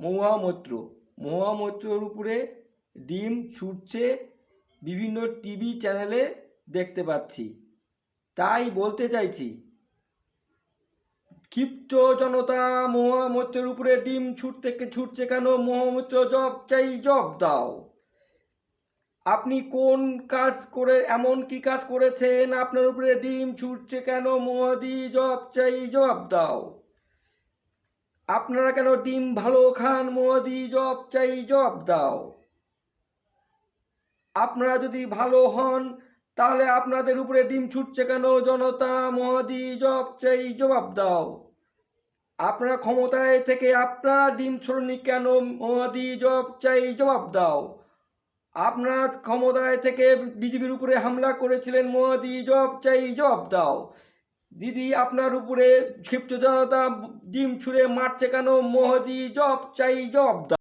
মহুয়ামৈত্র। মহুয়ামৈত্রর উপরে ডিম ছুটছে বিভিন্ন টিভি চ্যানেলে দেখতে পাচ্ছি। তাই বলতে চাইছি, ক্ষিপ্ত জনতা মহুয়ামৈত্রের উপরে ডিম ছুটছে কেন? মহুয়ামৈত্র জব চাই, জব দাও। আপনি কোন কাজ করে, এমন কি কাজ করেছেন আপনার উপরে ডিম ছুটছে কেন? মোদি জব চাই, জবাব দাও। আপনারা কেন ডিম ভালো খান? মোদি জব চাই, জবাব দাও। আপনারা যদি ভালো হন তাহলে আপনাদের উপরে ডিম ছুটছে কেন? জনতা মোদি জব চাই, জবাব দাও। আপনারা ক্ষমতায় থেকে আপনারা ডিম ছোড়নি কেন? মোদি জব চাই, জবাব দাও। আপনার ক্ষমতায় থেকে বিজেপির উপরে হামলা করেছিলেন, মোদি জব চাই, জবাব দাও। দিদি আপনার উপরে ক্ষিপ্ত জনতা ডিম ছুঁড়ে মারছে কেন? মোদি জব চাই, জবাব দাও।